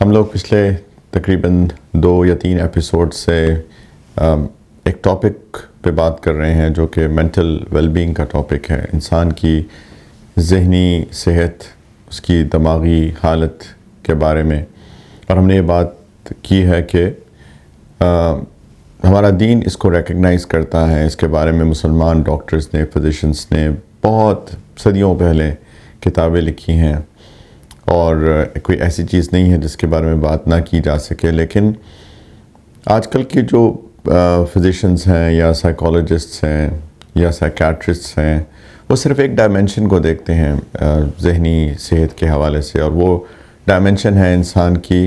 ہم لوگ پچھلے تقریباً 2 یا 3 ایپیسوڈ سے ایک ٹاپک پہ بات کر رہے ہیں جو کہ مینٹل ویل بینگ کا ٹاپک ہے، انسان کی ذہنی صحت، اس کی دماغی حالت کے بارے میں۔ اور ہم نے یہ بات کی ہے کہ ہمارا دین اس کو ریکگنائز کرتا ہے، اس کے بارے میں مسلمان ڈاکٹرز نے، فزیشنز نے بہت صدیوں پہلے کتابیں لکھی ہیں، اور کوئی ایسی چیز نہیں ہے جس کے بارے میں بات نہ کی جا سکے۔ لیکن آج کل کی جو فزیشنز ہیں یا سائیکالوجسٹس ہیں یا سائیکیٹرسٹس ہیں، وہ صرف ایک ڈائمنشن کو دیکھتے ہیں ذہنی صحت کے حوالے سے، اور وہ ڈائمنشن ہے انسان کی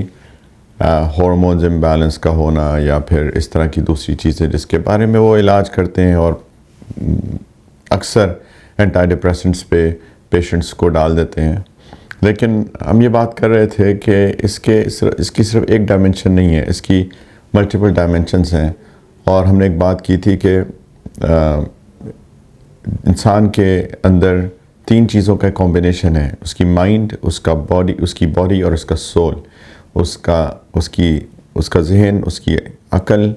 ہارمونز امبیلنس کا ہونا یا پھر اس طرح کی دوسری چیزیں، جس کے بارے میں وہ علاج کرتے ہیں اور اکثر اینٹی ڈپریسنٹس پہ پیشنٹس کو ڈال دیتے ہیں۔ لیکن ہم یہ بات کر رہے تھے کہ اس کی صرف ایک ڈائمنشن نہیں ہے، اس کی ملٹیپل ڈائمنشنز ہیں۔ اور ہم نے ایک بات کی تھی کہ انسان کے اندر 3 چیزوں کا کمبینیشن ہے، اس کی مائنڈ، اس کی باڈی اور اس کا سول، اس کا ذہن، اس کی عقل،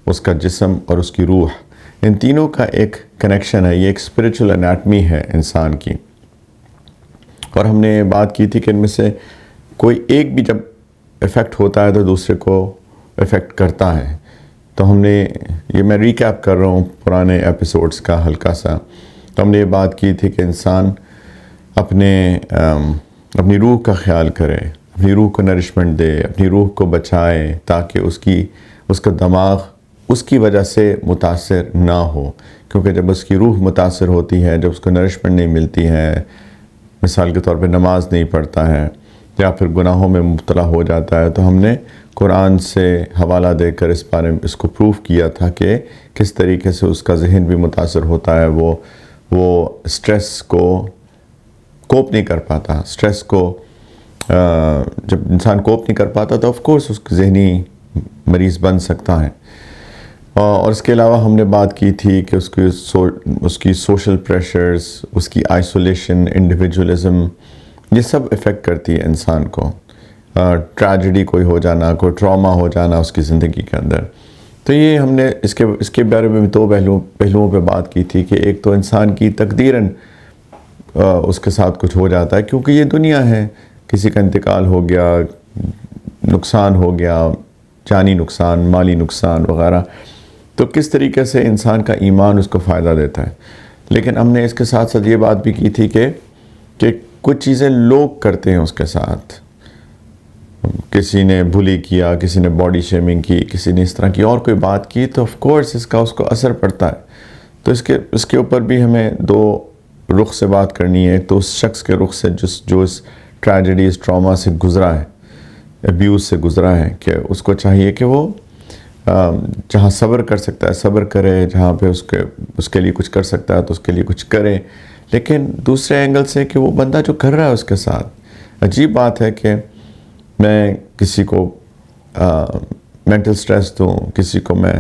اس کا جسم اور اس کی روح۔ ان تینوں کا ایک کنیکشن ہے، یہ ایک اسپریچول انیٹمی ہے انسان کی۔ اور ہم نے بات کی تھی کہ ان میں سے کوئی ایک بھی جب افیکٹ ہوتا ہے تو دوسرے کو افیکٹ کرتا ہے۔ تو ہم نے میں ریکیپ کر رہا ہوں پرانے ایپیسوڈز کا ہلکا سا۔ تو ہم نے یہ بات کی تھی کہ انسان اپنی روح کا خیال کرے، اپنی روح کو نرشمنٹ دے، اپنی روح کو بچائے، تاکہ اس کا دماغ اس کی وجہ سے متاثر نہ ہو۔ کیونکہ جب اس کی روح متاثر ہوتی ہے، جب اس کو نرشمنٹ نہیں ملتی ہے، مثال کے طور پہ نماز نہیں پڑھتا ہے یا پھر گناہوں میں مبتلا ہو جاتا ہے، تو ہم نے قرآن سے حوالہ دے کر اس کو پروف کیا تھا کہ کس طریقے سے اس کا ذہن بھی متاثر ہوتا ہے، وہ سٹریس کو کوپ نہیں کر پاتا۔ سٹریس کو جب انسان کوپ نہیں کر پاتا تو آف کورس اس ذہنی مریض بن سکتا ہے۔ اور اس کے علاوہ ہم نے بات کی تھی کہ اس کی سوشل پریشرز، اس کی آئسولیشن، انڈیویجولزم، یہ سب افیکٹ کرتی ہے انسان کو۔ ٹریجڈی کوئی ہو جانا، کوئی ٹراما ہو جانا اس کی زندگی کے اندر۔ تو یہ ہم نے اس کے بارے میں 2 پہلوؤں پہ بات کی تھی کہ ایک تو انسان کی تقدیراً اس کے ساتھ کچھ ہو جاتا ہے، کیونکہ یہ دنیا ہے، کسی کا انتقال ہو گیا، نقصان ہو گیا، جانی نقصان، مالی نقصان وغیرہ، تو کس طریقے سے انسان کا ایمان اس کو فائدہ دیتا ہے۔ لیکن ہم نے اس کے ساتھ ساتھ یہ بات بھی کی تھی کہ کچھ چیزیں لوگ کرتے ہیں اس کے ساتھ، کسی نے بلی کیا، کسی نے باڈی شیمنگ کی، کسی نے اس طرح کی اور کوئی بات کی، تو آف کورس اس کو اثر پڑتا ہے۔ تو اس کے اوپر بھی ہمیں 2 رخ سے بات کرنی ہے۔ تو اس شخص کے رخ سے جو اس ٹریجڈی، اس ٹراما سے گزرا ہے، ابیوز سے گزرا ہے، کہ اس کو چاہیے کہ وہ جہاں صبر کر سکتا ہے صبر کرے، جہاں پہ اس کے لیے کچھ کر سکتا ہے تو اس کے لیے کچھ کرے۔ لیکن دوسرے اینگل سے کہ وہ بندہ جو کر رہا ہے اس کے ساتھ، عجیب بات ہے کہ میں کسی کو مینٹل سٹریس دوں، کسی کو میں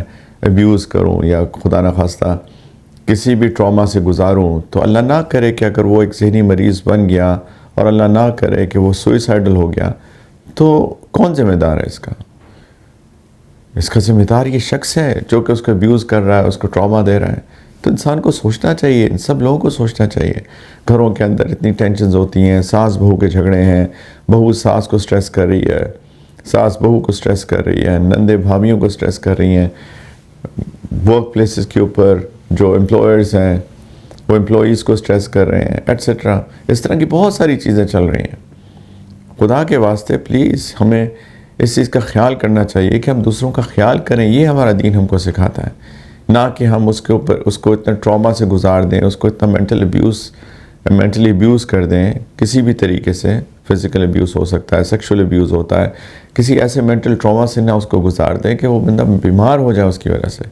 ابیوز کروں یا خدا نخواستہ کسی بھی ٹراما سے گزاروں، تو اللہ نہ کرے کہ اگر وہ ایک ذہنی مریض بن گیا اور اللہ نہ کرے کہ وہ سوئسائڈل ہو گیا، تو کون ذمہ دار ہے اس کا ذمہ دار یہ شخص ہے جو کہ اس کو ابیوز کر رہا ہے، اس کو ٹراما دے رہا ہے۔ تو انسان کو سوچنا چاہیے، ان سب لوگوں کو سوچنا چاہیے۔ گھروں کے اندر اتنی ٹینشنز ہوتی ہیں، ساس بہو کے جھگڑے ہیں، بہو ساس کو سٹریس کر رہی ہے، ساس بہو کو سٹریس کر رہی ہے، نندے بھابھیوں کو سٹریس کر رہی ہیں، ورک پلیسز کے اوپر جو امپلائرز ہیں وہ امپلائیز کو سٹریس کر رہے ہیں، ایٹسیٹرا۔ اس طرح کی بہت ساری چیزیں چل رہی ہیں۔ خدا کے واسطے پلیز ہمیں اس چیز کا خیال کرنا چاہیے کہ ہم دوسروں کا خیال کریں، یہ ہمارا دین ہم کو سکھاتا ہے، نہ کہ ہم اس کو اتنا ٹراما سے گزار دیں، اس کو اتنا مینٹلی ابیوز کر دیں، کسی بھی طریقے سے۔ فزیکل ابیوز ہو سکتا ہے، سیکشول ابیوز ہوتا ہے، کسی ایسے مینٹل ٹراما سے نہ اس کو گزار دیں کہ وہ بندہ بیمار ہو جائے اس کی وجہ سے۔